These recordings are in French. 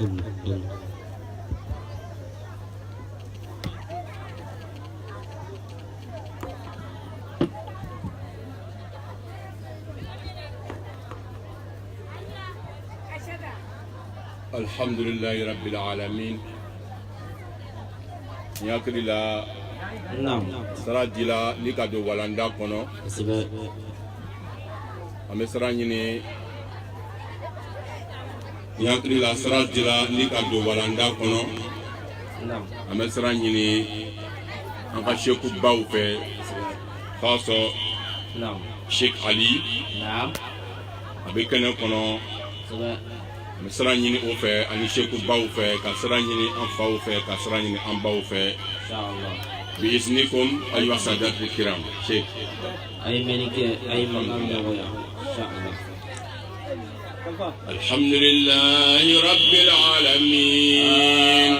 الحمد لله رب العالمين ياكل لا نعم سراجلا لكادو ولاندا كونو امسرانيني ياكل لا سراجلا لكادو ولاندا كونو نعم امسرانيني انكا شيخو باو في خاصو نعم شيخ علي نعم abekene kono misra nyini o fe ani sheku baw fe ka sra nyini an faw fe ka sra nyini an baw fe inshallah bi isnikum aywa sadat kiram sheikh ay menike ay magam dawo ya inshallah alhamdulillah rabbil alamin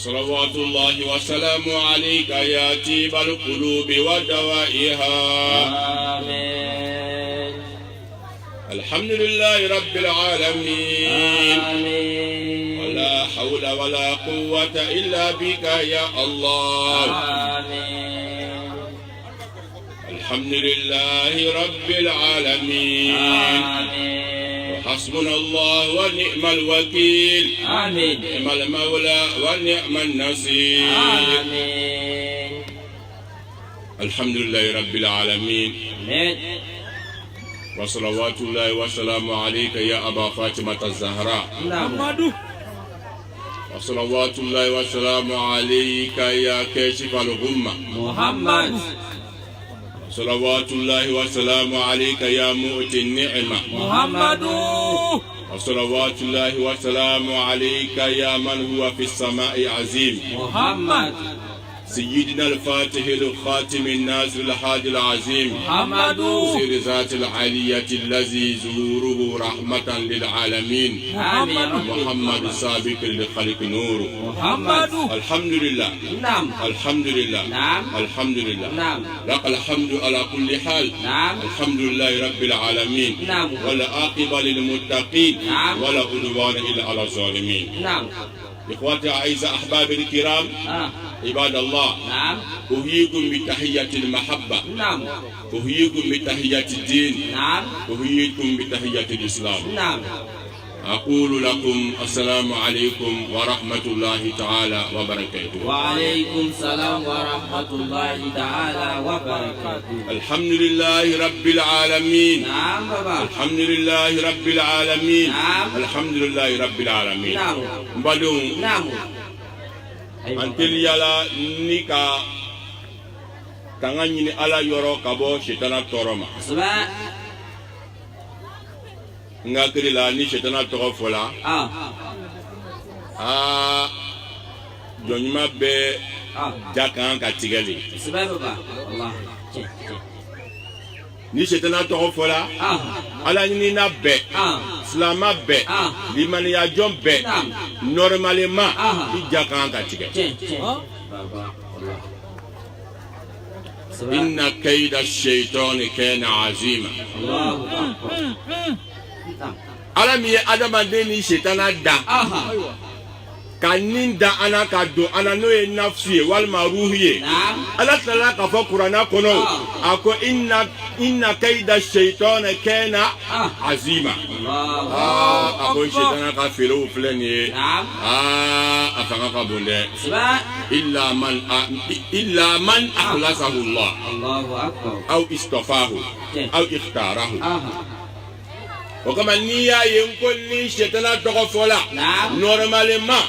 صلوات الله وسلامه عليك يا طيب القلوب ودوائها آمين الحمد لله رب العالمين آمين ولا حول ولا قوة إلا بك يا الله آمين الحمد لله رب العالمين آمين حسبنا الله ونعم الوكيل آمين نعم المولى ونعم النصير آمين الحمد لله رب العالمين آمين وصلوات الله وسلامه عليك يا أبا فاطمة الزهراء نعم وصلوات الله وسلامه عليك يا كاشف الغمة محمد صلوات الله وسلامه عليك يا مؤتي النعمة محمد وصلوات الله وسلامه عليك يا من هو في السماء عظيم محمد سيدنا الفاتح الخاتم الناصر الحادي العظيم محمد سير ذات العلية الذي زوره رحمة للعالمين آمين محمد سابق لخلق نور محمد الحمد لله نعم الحمد لله نعم الحمد لله نعم لك الحمد على كل حال نعم الحمد لله رب العالمين نعم ولا عاقبة للمتقين نعم ولا عدوان إلا على الظالمين نعم إخواتي أعزائي أحبابي الكرام عباد الله نعم أحييكم بتحية المحبة نعم أحييكم بتحية الدين نعم أحييكم بتحية الإسلام نعم أقول لكم السلام عليكم ورحمة الله تعالى وبركاته. وعليكم السلام ورحمة الله تعالى وبركاته. الحمد لله رب العالمين. نعم بابا. الحمد لله رب العالمين. نعم. الحمد لله رب العالمين. نعم. بدون. نعم. أنتل يلا نيكا كعنيني على يورو كابو شيطان تورما. سبعة. ngakiri la ni shetana tɔgɔ fɔla jɔnɲuman bɛ ja kan ka tigɛli ni shetana tɔgɔ fɔla ala ɲinina bɛɛ silama bɛɛ limaniya jɔn bɛɛ normalement i ja kan ka tigɛ inna kayda shaytani kana azima ala mi ye adamaden ni setana da ka nin da ana ka don ana n'o ye nafsu ye walima ruhu ye ala tilala k'a fɔ kuranna kɔnɔ a ko inna kayda shaytani kana azima a ko setana ka feerew filɛ nin ye a fanga ka bon dɛ illa man akhlasahu Allah aw istafahu aw ikhtarahu o kama n'i y'a ye n ko ni shetana tɔgɔ fɔla normalement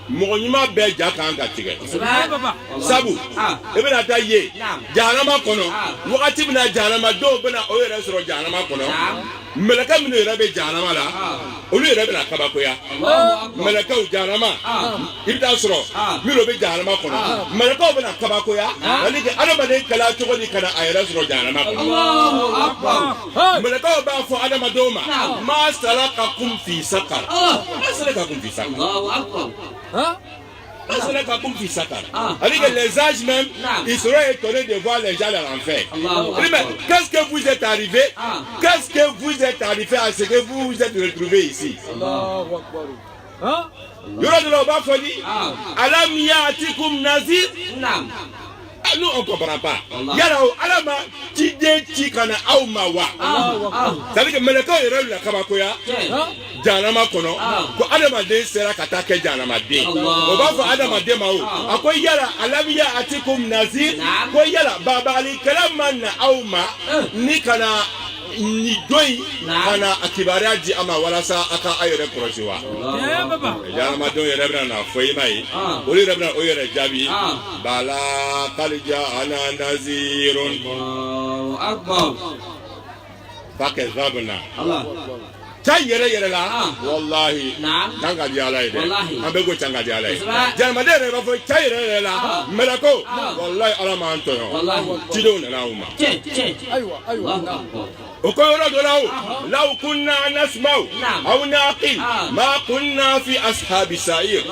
mɔgɔ ɲuman bɛɛ ja kan ka tigɛ sabu i bɛna taa ye jahanama kɔnɔ wagati bɛna jahanama dɔw bɛna o yɛrɛ sɔrɔ jahanama kɔnɔ mɛlɛkɛ minnu yɛrɛ bɛ jahanama la olu yɛrɛ bɛna kabakoya mɛlɛkɛw jahanama i bɛ taa sɔrɔ minnu bɛ jahanama kɔnɔ mɛlɛkɛw bɛna kabakoya ani que adamaden kɛla cogo di kana a yɛrɛ sɔrɔ jahanama kɔnɔ mɛlɛkɛw b'a fɔ adamadenw ma ma salakakum fi sakar ma salakakum fi sakar Avec les âges même, ils seraient étonnés de voir les gens dans l'enfer. Mais qu'est-ce que vous êtes arrivé? Qu'est-ce que vous êtes arrivé à ce que vous vous êtes retrouvés ici? Yoro de l'Oba Foli, Alam Yatikum Nazir. Nous on ne comprend pas. Yara Alama Tide Tikana Aumawa. Ça veut dire que Meleko est la Kamakoya, Janama Kono, ko Adama de Sera Katake Janama de. Oba fa Adama de Mao. Ako Yara Alam Yatikum Nazir, ko Yara Babali Kalaman Auma, Nikana. Ni doi kana akibaria di ama walasa aka ayere projwa ya ma don yere bra na foi mai oli rebra o yere jabi bala kalija ana nazirun akbar fakke zabna Allah ta yere la wallahi tanga di ala ide ambe go tanga di ala jama de re ba fo ta yere la melako wallahi ala ma anto tido na uma aywa وقالوا لو كنا نسمع أو نعقل ما كنا في أصحاب السعير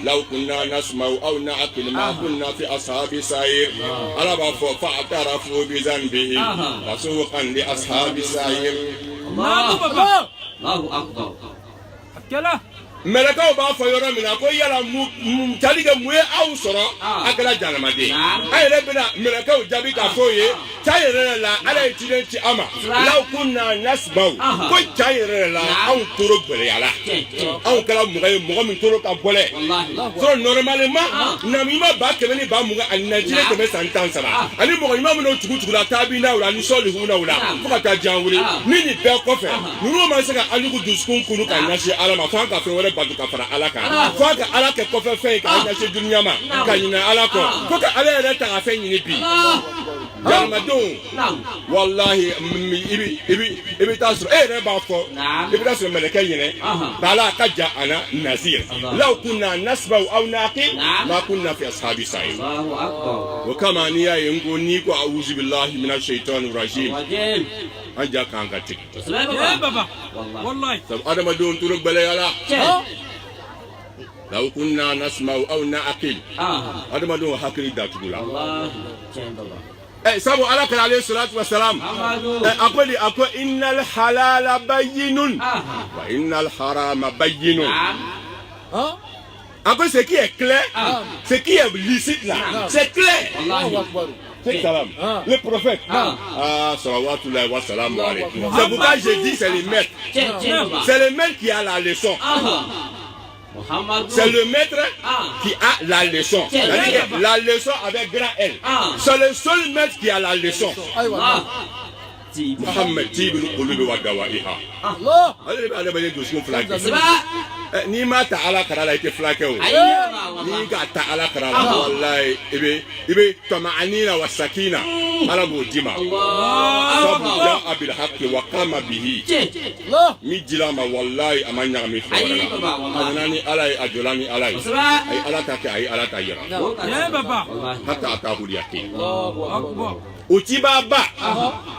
لو كنا نسمع أو نعقل ما كنا في أصحاب السعير ألا فاعترفوا بذنبهم فسوقا لأصحاب السعير الله أكبر Melakaw b'a fɔ yɔrɔ min na ko yala tali kɛ mun ye aw sɔrɔ a kɛra janamaden an yɛrɛ bɛna melakaw jaabi k'a fɔ ye ca yɛrɛ la ala ye ciden ci an ma law kunna nasbaw ko ca yɛrɛ la anw tora gɛlɛya la anw kɛra mɔgɔ ye mɔgɔ min tora ka bɔlɛ sɔrɔ normalement namima ba kɛmɛ ni ba mugan ani naani ciden kɛmɛ san 13 ani mɔgɔ ɲuman minnu tugutugula taabinaw la ani sɔlihunaw la fo ka taa jan wuli ni nin bɛɛ kɔfɛ ninnu ma se ka ajugu dusukun kunu ka ɲɛsin ala ma fo an ka fɛn wɛrɛ batu ka fara ala kan fo ka ala kɛ kɔfɛ fɛn ye ka ɲɛsin dunuya ma ka ɲinɛ ala kɔ fo ka ala yɛrɛ ta ka fɛn ɲini bi jalimadenw wallahi i bɛ taa sɔrɔ e yɛrɛ b'a fɔ i bɛ taa sɔrɔ mɛlɛkɛ ɲinɛ bala ka ja ana nazir law kunna nasbaw aw naqil ma kunna fi ashabi sa'ir o kama ni y'a ye n ko n'i ko a'udhu billahi minash shaitani rajim an ja kan ka tigɛ sabu adamadenw tora gbɛlɛya la law kunna nasma'u aw na'qil adamadenw hakili datugu la sabu ala kala alayhi salatu wa salam ako innal halala bayyinun wa innal harama bayyinun ako ce qui est clair ce qui est licite là c'est clair. Salam. Le prophète. Salawatullahi wa salam alayhi. C'est pourquoi je dis c'est le maître. C'est le maître qui a la leçon. C'est le maître qui a la leçon. La leçon avec grand L. C'est le seul maître qui a la leçon. Muhammad tibul qulubi wa dawaiha. Allah. Ale bale do sun flake. Ni ma ta ala karala ite flake o. Ni ga ta ala karala wallahi ibe tama'anina wa sakina. Ala bo dima. Allah. Sabja abil haqqi wa qama bihi. Allah. Mi dilama wallahi amanya mi fawala. Anani ala ajolani ala. Ay ala ta ka ay ala ta yira. Ya baba. Hatta atahu yaqin. Allahu akbar. Utiba ba.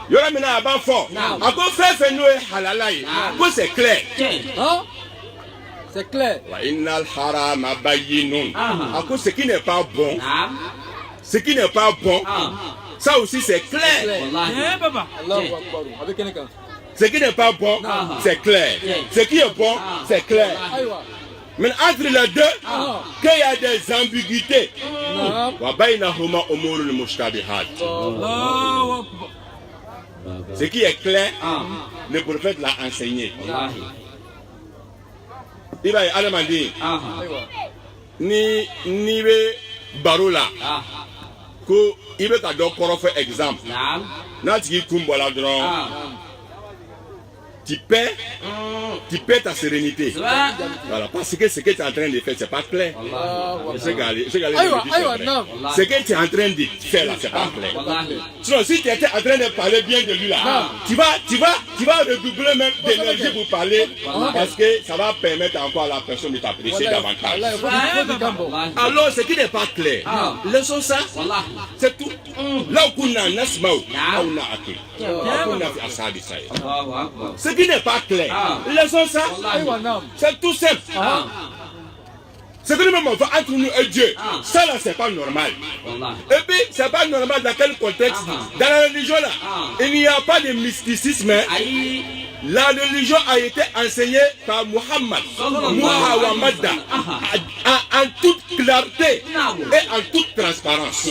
Yora mina ba fo. Ako fefe no e halala yi. Ko c'est clair. C'est clair. Wa innal harama bayyinun. Ako ce qui n'est pas bon. Ce qui n'est pas bon. Ça aussi c'est clair. Wallahi. Baba. Allahu akbar. Avec quelqu'un. Ce qui n'est pas bon, c'est clair. Ce qui est bon, c'est clair. Mais entre les deux, qu'il y a des ambiguïtés. Ce qui est clair, le prophète l'a enseigné. Il va y aller dire, ni baro là, que il veut qu'à donc pour faire exemple. N'a-t-il kumbola dron? Tu perds ta sérénité. Voilà, parce que ce que tu es en train de faire, c'est pas clair. Ce que tu es en train de faire là, c'est pas clair. Sinon, si tu étais en train de parler bien de lui là, tu vas redoubler même d'énergie pour parler, parce que ça va permettre encore à la personne de t'apprécier davantage. Alors, ce qui n'est pas clair, laissons ça, c'est tout. Là où on a nasmaou, là où on a acquis, là où on a fait assabi saïd. Ce qui n'est pas clair, laissons ça, c'est tout simple. Ce que nous-mêmes on fait entre nous et Dieu, ça là c'est pas normal. Et puis c'est pas normal dans quel contexte? Dans la religion là, il n'y a pas de mysticisme. La religion a été enseignée par Muhammad en toute clarté et en toute transparence.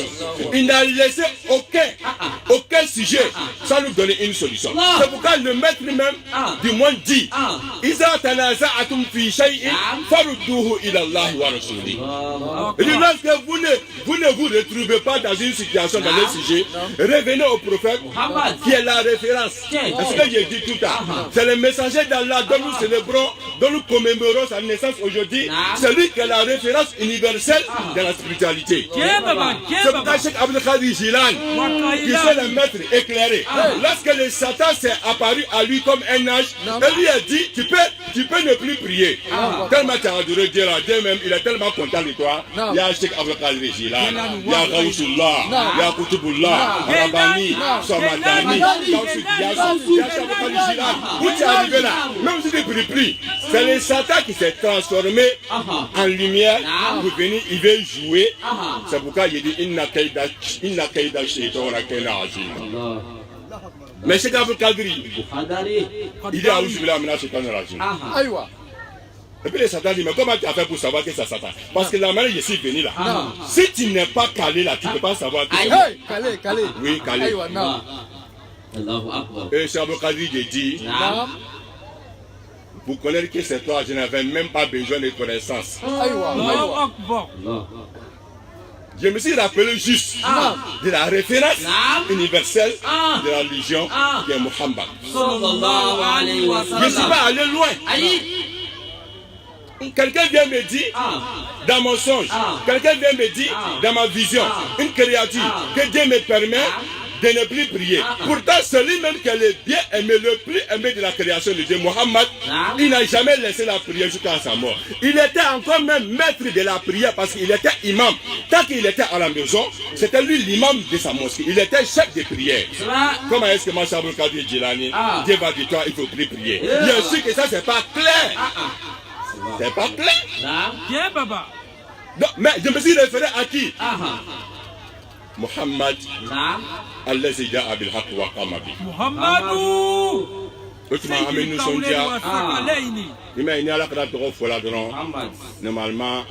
Il n'a laissé aucun sujet sans nous donner une solution. C'est pourquoi le maître même du monde dit Iza tanaza'atum fi shay'in farudduhu ila Allah wa rasulih. Il dit lorsque vous ne vous retrouvez pas dans une situation, dans un sujet, revenez au prophète qui est la référence. C'est ce que j'ai dit tout à l'heure. C'est le messager d'Allah dont nous célébrons, dont nous commémorons sa naissance aujourd'hui. C'est lui qui est la référence universelle de la spiritualité. C'est pourquoi Cheikh Abdul Qadir Jilani, qui est le maître éclairé, lorsque le Satan s'est apparu à lui comme un ange, il lui a dit tu peux ne plus prier. Tellement tu as adoré Dieu là, Dieu même, il est tellement content de toi. Il y a Cheikh Abdul Qadir Jilani, il y a Gausullah, il y a Kutubullah, Rabbani, Somadani, Gausul Dias, il y a Cheikh Abdul Qadir Jilani. Où tu es arrivé là, même si tu ne pries plus, c'est le Satan qui s'est transformé en lumière pour venir, il veut jouer. C'est pourquoi il dit Inna kaida shaytana kana azim. Mais c'est qu'avec Kadri, il dit Aouzoubillah mina shaytana rajim. Et puis le Satan dit mais comment tu as fait pour savoir que c'est Satan? Parce que la manière je suis venu là, si tu n'es pas calé là, tu ne peux pas savoir que c'est calé. Oui, calé. Et Cheikh Abdul Qadir dit pour connaître que c'est toi, je n'avais même pas besoin de connaissances. Je me suis rappelé juste de la référence universelle de la religion qui est Muhammad. Je ne suis pas allé loin. Quelqu'un vient me dire dans mon songe, quelqu'un vient me dire dans ma vision, une créature que Dieu me permet de ne plus prier. Pourtant, celui-même qui est le bien aimé, le plus aimé de la création de Dieu, Muhammad, il n'a jamais laissé la prière jusqu'à sa mort. Il était encore même maître de la prière parce qu'il était imam. Tant qu'il était à la maison, c'était lui l'imam de sa mosquée. Il était chef de prière. Comment est-ce que Cheikh Abdul Qadir Jilani, Dieu va dire toi, il faut plus prier. Bien sûr que ça, c'est pas clair. C'est pas clair. Donc, mais je me suis référé à qui? Muhammad allazi ja'a bil haqq wa qama bi. Muhammadu. Otima amenu sondia. Ima ini ala kada togo fola dron. Normalement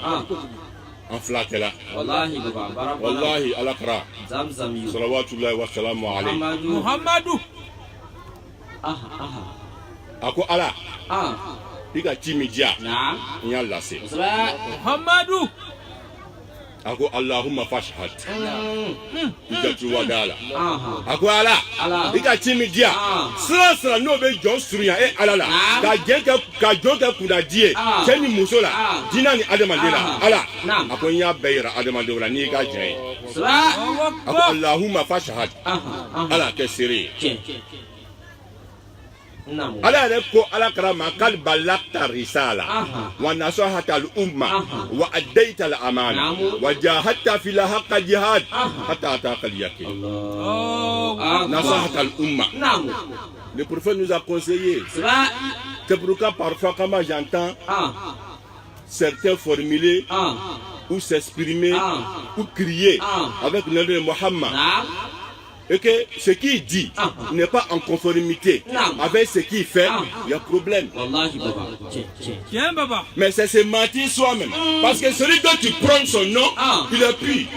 en flatte là. Wallahi baba. Wallahi ala kra. Zamzam yu. Salawatullahi wa salamu alayhi. Muhammadu. Ako ala. Ika timidia. Nya lase. Muhammadu. Ako Allahumma fashhad. Ijatu wadala. Ako ala. Ika timidia. Sra no be John Suriya e alala. Ka jonka kuda die. Cheni musola. Dina ni adamandela. Ala. Ako nya beira adamandela ni ka jai. Ako Allahumma fashhad. Ala kesiri. Ala reko ala karama kal balakta risala wa nasahata al umma wa addaita al amana wa jahadta fil haqq jihad hatta ataqa al yaqin. Nasahata al umma. Le prophète nous a conseillé. C'est pourquoi parfois quand j'entends certains formuler ou s'exprimer ou crier avec le nom de Muhammad, et que ce qu'il dit n'est pas en conformité avec ce qu'il fait, il y a problème. Mais c'est se mentir soi-même. Parce que celui dont tu prends son nom, il est pur.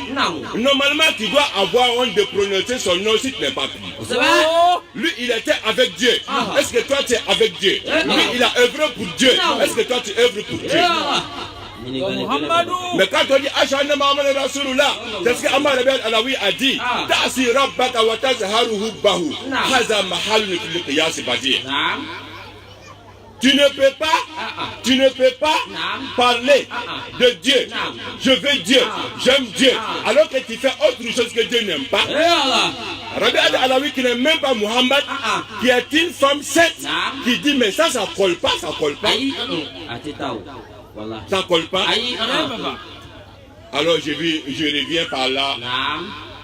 Normalement, tu dois avoir honte de prononcer son nom si tu n'es pas pur. Lui, il était avec Dieu. Est-ce que toi, tu es avec Dieu? Lui, il a œuvré pour Dieu. Est-ce que toi, tu œuvres pour Dieu? Mais quand on dit Ashana Muhammad Rasulullah, c'est ce que Ammar ibn Alawi a dit. Ta'si rabbaka wa tazharu hubbahu. Haza mahallun fil qiyas badir. Tu ne peux pas parler de Dieu. Je veux Dieu, j'aime Dieu, alors que tu fais autre chose que Dieu n'aime pas. Rabbi Alawi qui n'aime même pas Muhammad, qui est une femme sainte, qui dit mais ça colle pas, ça colle pas. Ça colle pas. Alors je reviens par là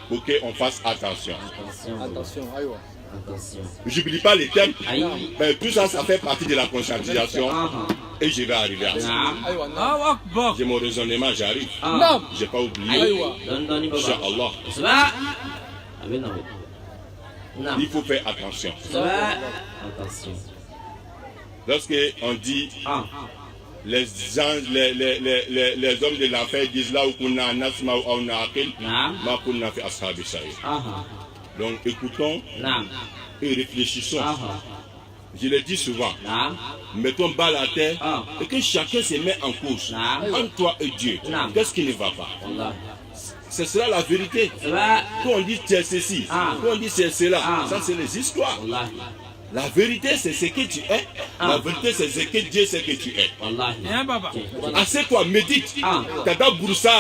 pour qu'on fasse attention. Attention, J'oublie pas les thèmes. Mais tout ça, ça fait partie de la conscientisation. Et je vais arriver à ça. J'ai mon raisonnement, j'arrive. J'ai pas oublié. Inch'Allah. Il faut faire attention. Lorsque on dit les hommes de l'enfer disent là où on a nasma ou on a akil, ma kunna fi ashabi sa'ir. Donc écoutons et réfléchissons. Je le dis souvent, mettons bas la terre et que chacun se met en cause entre toi et Dieu. Qu'est-ce qui ne va pas? Ce sera la vérité. Quand on dit c'est ceci, quand on dit c'est cela, ça c'est les histoires. La vérité c'est ce que tu es. La vérité c'est ce que Dieu sait que tu es. Assieds-toi, médite. Tada Broussa,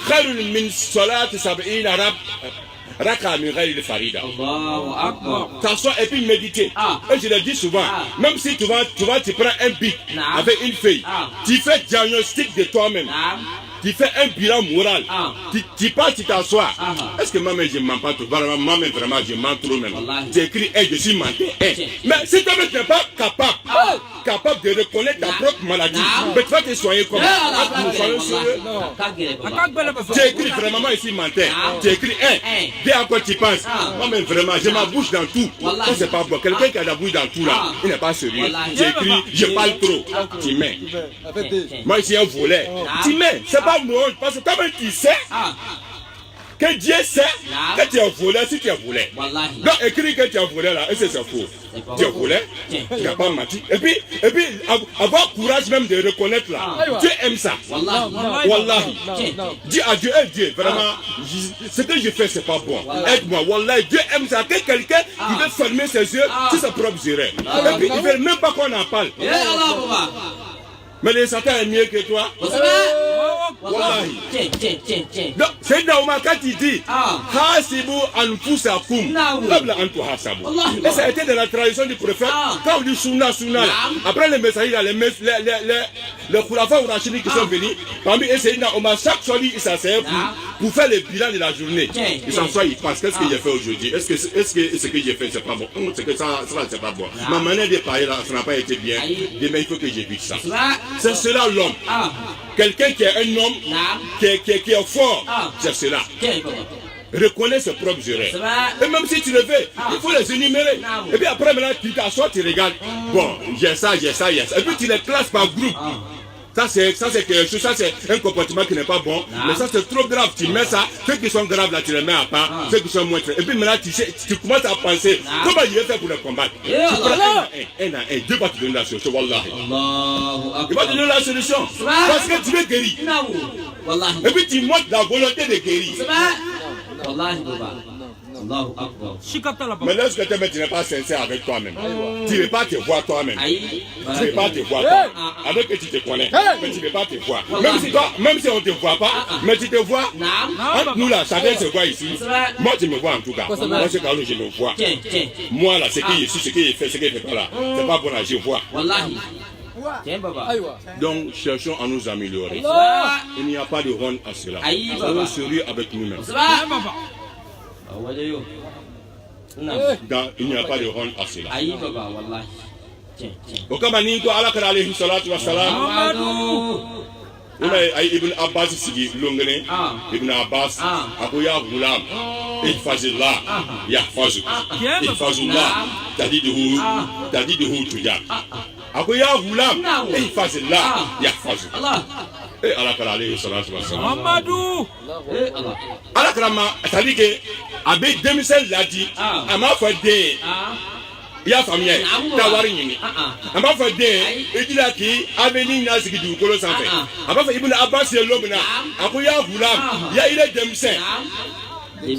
khairun min salat sab'in arab. Raka min ghayri farida. T'assois et puis méditer. Et je le dis souvent, même si tu prends un bic avec une feuille, tu fais diagnostic de toi-même. Tu fais un bilan moral. Tu pars, tu t'assois. Est-ce que moi-même je mens pas trop? Moi-même vraiment je mens trop même. Tu écris je suis menté. Mais si toi-même tu n'es pas capable de reconnaître ta propre maladie, mais tu vas te soigner comment? Tu écris vraiment moi je suis menté. Tu écris dès à quoi tu penses. Moi-même vraiment j'ai ma bouche dans tout. Ça c'est pas bon. Quelqu'un qui a la bouche dans tout là, il n'est pas sérieux. Tu écris je parle trop. Tu mets. Moi je suis un voleur. Tu mets. C'est pas moi, parce que toi-même tu sais que Dieu sait que tu es volé si tu es volé. Donc écrit que tu es volé là, et c'est faux. Tu es volé, tu n'as pas menti. Et puis avoir courage même de reconnaître là. Dieu aime ça. Wallahi. Dis à Dieu, Dieu, vraiment, ce que je fais c'est pas bon. Aide-moi, Wallahi. Dieu aime ça. Que quelqu'un qui veut fermer ses yeux sur ses propres erreurs. Et puis il ne veut même pas qu'on en parle. Mais les Satan est mieux que toi. Wallahi. Donc, c'est Naouma quand il dit Hasibu anfusakum qabla an tuhasabu. Et ça a été de la tradition du prophète. Quand on dit Sunna, après les messagers, les Khulafa ou Rachidi qui sont venus, parmi eux, c'est Naouma, chaque soir, il s'asseyait pour faire le bilan de la journée. Il s'assoit, il pense, qu'est-ce que j'ai fait aujourd'hui? Est-ce que ce que j'ai fait, c'est pas bon? C'est que ça, c'est pas bon. Ma manière de parler là, ça n'a pas été bien. Demain, il faut que j'évite ça. C'est cela l'homme. Quelqu'un qui est un homme qui est fort, c'est cela. Reconnais ses propres erreurs. Et même si tu le fais, il faut les énumérer. Et puis après, maintenant, tu t'assois, tu regardes. Bon, j'ai ça. Et puis tu les classes par groupe. Ça c'est quelque chose, ça c'est un comportement qui n'est pas bon, mais ça c'est trop grave. Tu mets ça, ceux qui sont graves là tu les mets à part, ceux qui sont moins très. Et puis maintenant tu commences à penser comment je vais faire pour les combattre. Tu prends un à un, Dieu va te donner la solution, wallahi. Il va te donner la solution parce que tu veux guérir. Et puis tu montres la volonté de guérir. Mais lorsque tu n'es pas sincère avec toi-même, tu ne veux pas te voir toi-même. Tu ne veux pas te voir toi. Avec que tu te connais, mais tu ne veux pas te voir. Même si on ne te voit pas, mais tu te vois. Entre nous là, chacun se voit ici. Moi, tu me vois en tout cas. Moi, c'est quand je me vois. Moi là, ce que je suis, ce que je fais, ce que je ne fais pas là, c'est pas bon là, je vois. Donc, cherchons à nous améliorer. Il n'y a pas de honte à cela. Soyons sérieux avec nous-mêmes. Il n'y a pas de honte à cela. Okamaniko alakara alayhi salatu wa salam. Ibn Abbas sigi longene. Ibn Abbas akuya gulam. Ihfazillah yahfazuk. Ihfazillah tadiduhu tujak. Akuya gulam. Ihfazillah yahfazuk. Et alakara alayhi salatu wa salam. Mamadou. Alakara ma c'est-à-dire que avec 2005 l'a dit, à ma foi de il y a famille, Tawari Nini. À ma foi de il dit là qui avenue Naziki du Kolo Santé. À ma foi Ibn Abbas c'est l'homme là. Akuya Goulam, il est 2005.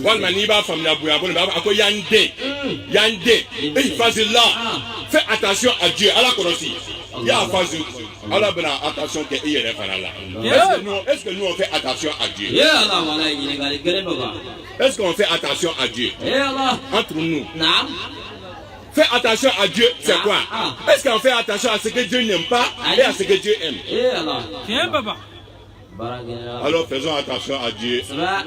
Walma ni ba famille Abouya, Akoya Yande, Ihfazillah. Fais attention à Dieu, à la Korosi. Il y a phase Allah bena attention que il est là. Est-ce que nous on fait attention à Dieu? Est-ce qu'on fait attention à Dieu? Entre nous. Fais attention à Dieu, c'est quoi? Est-ce qu'on fait attention à ce que Dieu n'aime pas et à ce que Dieu aime? Alors faisons attention à Dieu,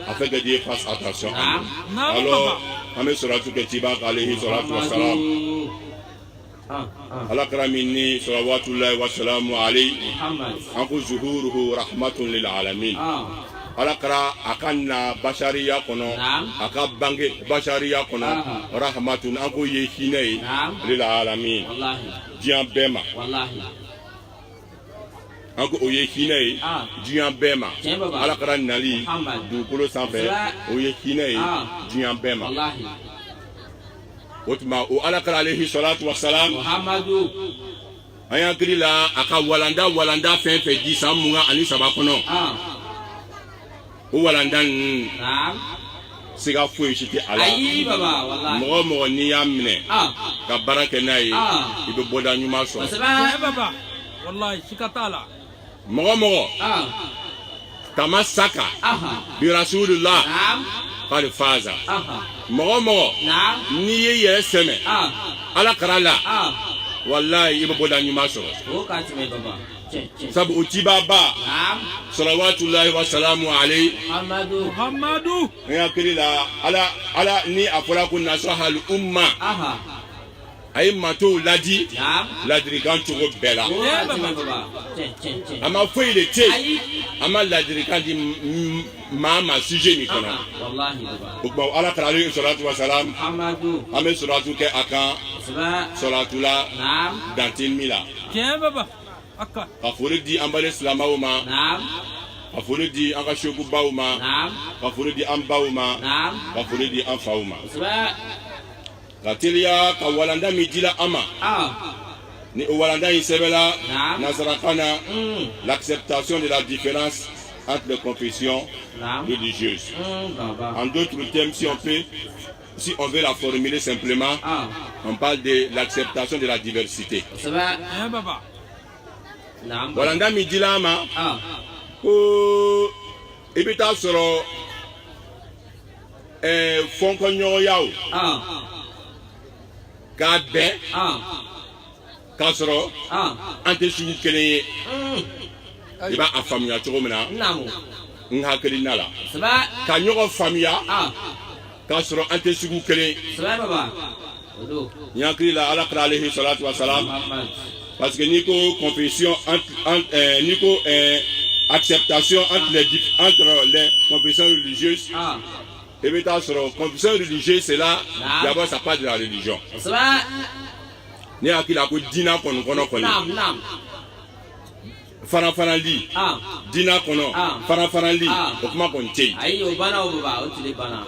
afin que Dieu fasse attention à nous. Alors, Amen Suratu Ketibak alayhi salatu wa salam. Allah karamini salawatullahi wa salamu alayhi. Anku zuhuruhu rahmatun lil alamin. Allah kara akanna bashariya kono, akabange bashariya kono, rahmatun anku yehine lil alamin. Diyan bema. Anko oye hinay diyan bema ala kara nali dukolo sanfɛ oye hinay diyan bema otuma o ala kara alayhi salatu wassalam Muhammadu an yakili la aka walanda fɛn fɛn di san 23 kɔnɔ o walanda ninnu siga foyi si tɛ ala mɔgɔ mɔgɔ n'i y'a minɛ ka baara kɛ n'a ye i bɛ bɔda ɲuman sɔrɔ wallahi sika t'a la mɔgɔ tama saka bi rasulullah qad faza mɔgɔ n'i ye yɛrɛ sɛmɛ ala kara la wallahi i bɛ bɔda ɲuman sɔrɔ sabu o cibaba salawatullahi wa salamu alayhi Muhammadu n hakili la ala ni a fɔra ko nasahal umma a ye matow ladi ladirikan cogo bɛɛ la a ma foyi de te a ma ladirikan di maa ma sujet min kɔnɔ o tuma ala kara ale salatu wa salam an bɛ salatu kɛ a kan salatu la danteli min la ka foli di an bale silamaw ma ka foli di an ka sekubaw ma ka foli di an baw ma ka foli di an faw ma ka teliya ka walanda min dila an ma ni o walanda in sɛbɛla nasarakan na l'acceptation de la différence entre les confessions religieuses. En d'autres termes, si on veut la formuler simplement, on parle de l'acceptation de la diversité. Walanda min dila an ma ko i bɛ taa sɔrɔ fɔnkɔɲɔgɔnyaw k'a bɛn k'a sɔrɔ an tɛ sugu kelen ye i b'a faamuya cogo min na n hakilina la ka ɲɔgɔn faamuya k'a sɔrɔ an tɛ sugu kelen n hakili la ala kira alayhi salatu wa salam parce que n'i ko confession n'i ko acceptation entre les confessions religieuses et bien t'as sur confession religieuse c'est là d'abord ça parle de la religion ni akila ko dina kono farafarali dina kono farafarali o kuma kon tei ayi o bana o baba o tile bana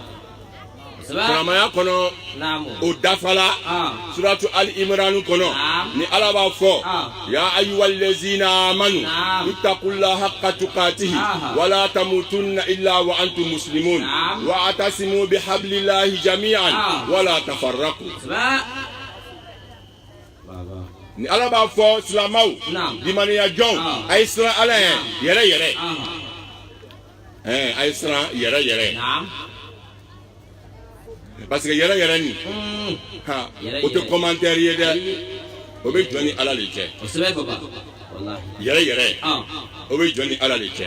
Salamaya kono o dafala suratu al-imran kono ni ala b'a fɔ ya ayyuhal ladzina amanu ittaqullaha haqqa tuqatihi wa la tamutunna illa wa antum muslimun wa atasimu bihablillahi jami'an wa la tafarraqu. Ni ala b'a fɔ silamaw dimaniya jɔn a ye siran ala yɛrɛ a ye siran yɛrɛ parce que yɛrɛ ni o tɛ commentaire ye dɛ o bɛ jɔn ni ala de cɛ yɛrɛ o bɛ jɔn ni ala de cɛ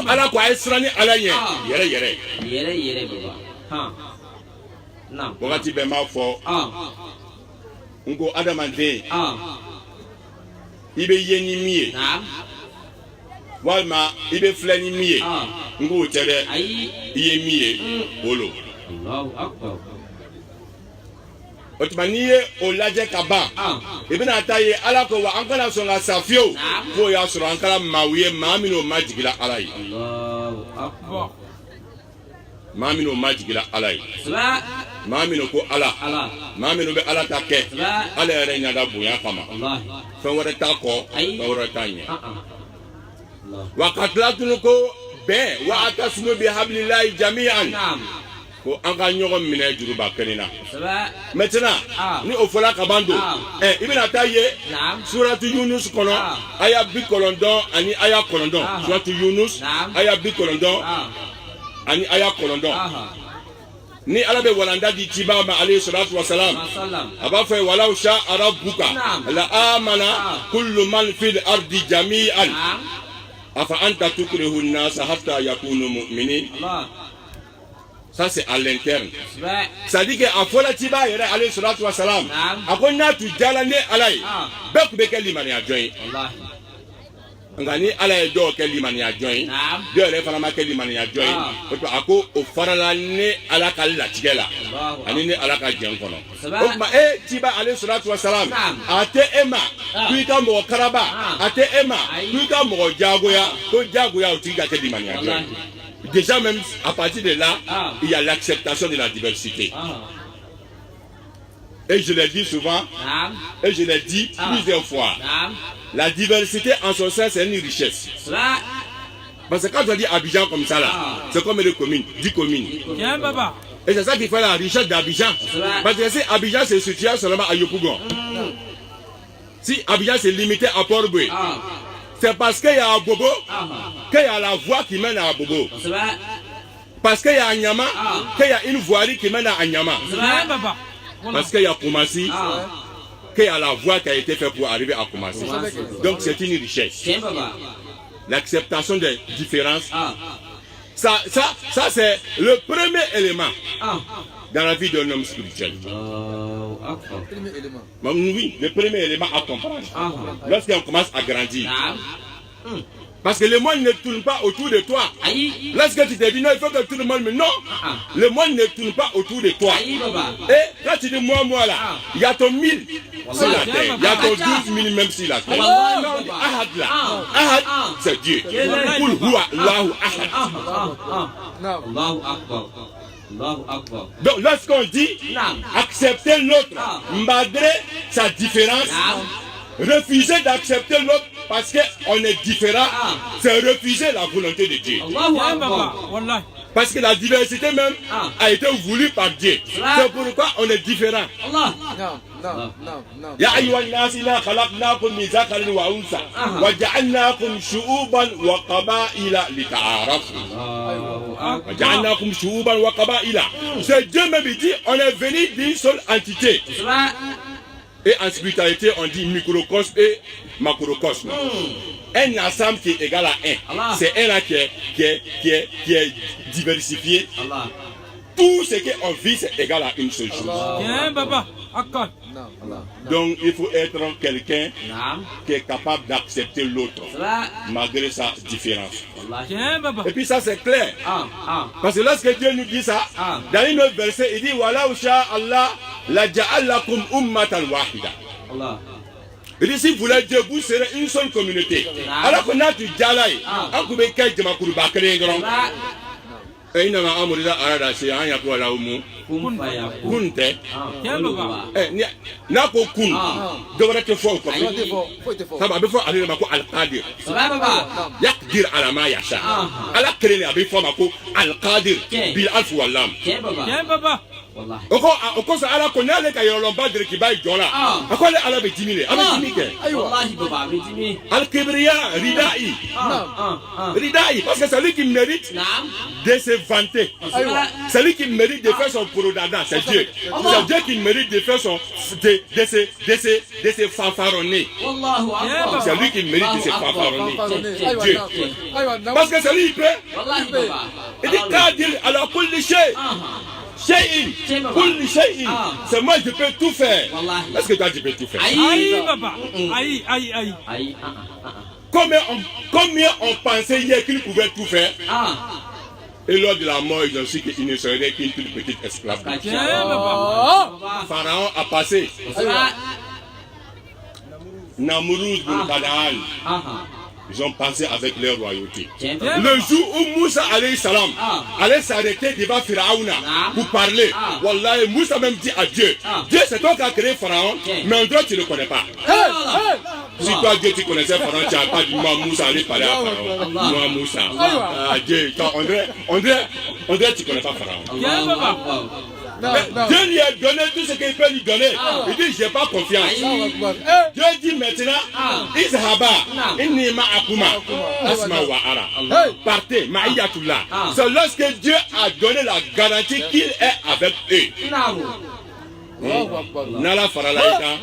ala ko a ye siran ni ala ɲɛ yɛrɛ wagati bɛɛ m'a fɔ n ko adamaden i bɛ ye ni min ye walima i bɛ filɛ ni min ye n k'o tɛ dɛ i ye min ye o lo o tuma n'i ye o lajɛ ka ban i bɛna taa ye ala ko wa an kana sɔn ka sa fiyewu fo y'a sɔrɔ an kɛra maaw ye maa minnu ma jigila ala ye maa minnu ma jigila ala ye maa minnu ko ala maa minnu bɛ ala ta kɛ ala yɛrɛ ɲada bonya kama fɛn wɛrɛ t'a kɔ fɛn wɛrɛ t'a ɲɛ wa ka tila tunu ko bɛn wa atasimu bihablillahi jami'an ko an ka ɲɔgɔn minɛ juruba kelen na maintenant ni o fɔla ka ban don i bɛna taa ye suratu yunus kɔnɔ aya 90 ani aya 9 suratu yunus aya 90 ani aya 9 ni ala bɛ walanda di ciba ma alayhi salatu wa salam a b'a fɔ walaw sha'a rabbuka la amana kullu man fil ardi jami'an Afa anta tukrihu an-nas hatta yakunu mu'minin. Ça c'est à l'interne. Ça dit que afola tiba yere alayhi salatu wa salam. Akonna tu jalane alay. Bek beke limani a join. Wallahi. Ngani alay do ke limani a join. Do re fana ma ke limani a join. Ako o farala ne ala kala tigela. Ani ne ala ka jen kono. O ma tiba alayhi salatu wa salam. Ate ema kuika mo karaba. Ate ema kuika mo jagoya. Ko jagoya o tiga ke limani a join. Déjà même à partir de là, il y a l'acceptation de la diversité. Et je l'ai dit souvent, et je l'ai dit plusieurs fois. La diversité en son sein, c'est une richesse. Parce que quand on dit Abidjan comme ça là, c'est comme les communes, 10 communes. Et c'est ça qui fait la richesse d'Abidjan. Parce que si Abidjan se situe seulement à Yopougon, si Abidjan c'est limité à Port-Boué, c'est parce qu'il y a un bobo, qu'il y a la voie qui mène à un bobo. Parce qu'il y a un Nyama, qu'il y a une voirie qui mène à un Nyama. Parce qu'il y a Koumassi, qu'il y a la voie qui a été faite pour arriver à Koumassi. Donc c'est une richesse. L'acceptation des différences. Ça c'est le premier élément dans la vie d'un homme spirituel. Oui, le premier élément à comprendre. Lorsqu'on commence à grandir. Parce que le monde ne tourne pas autour de toi. Lorsque tu te dis non, il faut que tout le monde me... Non, le monde ne tourne pas autour de toi. Et quand tu dis moi là, il y a ton 1000 sur la terre. Il y a ton 12 000 même sur la terre. Ahad là. Ahad, c'est Dieu. Kul huwa Allahu ahad. Allahu akbar. Donc lorsqu'on dit accepter l'autre malgré sa différence, refuser d'accepter l'autre parce qu'on est différent, c'est refuser la volonté de Dieu. Parce que la diversité même a été voulue par Dieu. C'est pourquoi on est différent. Ya ayyuhan nas inna khalaqnakum min dhakarin wa untha wa ja'alnakum shu'uban wa qaba'ila lita'arafu. Wa ja'alnakum shu'uban wa qaba'ila. C'est Dieu même dit on est venu d'une seule entité. Et en spiritualité, on dit microcosme et macrocosme. Un ensemble qui est égal à un. C'est un là qui est diversifié. Tout ce qu'on vit, c'est égal à une seule chose. Donc, il faut être quelqu'un qui est capable d'accepter l'autre, malgré sa différence. Et puis ça, c'est clair. Parce que lorsque Dieu nous dit ça, dans une autre verset, il dit Wala usha Allah la ja'alakum ummatan wahida. Il dit si vous voulez Dieu, vous serez une seule communauté. Alors qu'on a du Djalaï, on peut dire que Djamakuru Bakre grand. Et il n'a pas amoureux à la c'est un yapo à la umu. Kunte. N'a pas kun. Devrait être fort. Ça va bien fort aller dans ma al-Qadir. Yakdir à la Mayasha. À la créer à bien fort ma al-Qadir. Bil alf wallam. Au cause à la connaît les cailloux lombards de l'équipe Jola. À quoi les arabes diminuent? Al-Kibriya, Ridai. Ridai, parce que c'est lui qui mérite de se vanter. C'est lui qui mérite de faire son prodada, c'est Dieu. C'est Dieu qui mérite de faire son de se fanfaronner. C'est lui qui mérite de se fanfaronner. Dieu. Parce que c'est lui qui peut. Il dit Kadir ala kulli shay. C'est moi je peux tout faire. Est-ce que toi tu peux tout faire? Combien on pensait hier qu'il pouvait tout faire? Et lors de la mort, ils ont su qu'il ne serait qu'une toute petite esclave. Pharaon a passé. Namrud bin Kanaan. Ils ont passé avec leur royauté. Le jour où Moussa alayhi salam allait s'arrêter devant Pharaon pour parler, Wallah, Moussa même dit à Dieu, Dieu c'est toi qui as créé Pharaon, mais en droit tu ne le connais pas. Si toi Dieu tu connaissais Pharaon, tu n'as pas dit moi Moussa allait parler à Pharaon. Moi Moussa. Dieu, on dirait tu ne connais pas Pharaon. Dieu lui a donné tout ce qu'il peut lui donner. Il dit, j'ai pas confiance. Dieu dit maintenant, Ishaba, inni ma'akuma, asma wa ara. Partez, C'est lorsque Dieu a donné la garantie qu'il est avec eux. n'ala farala i kan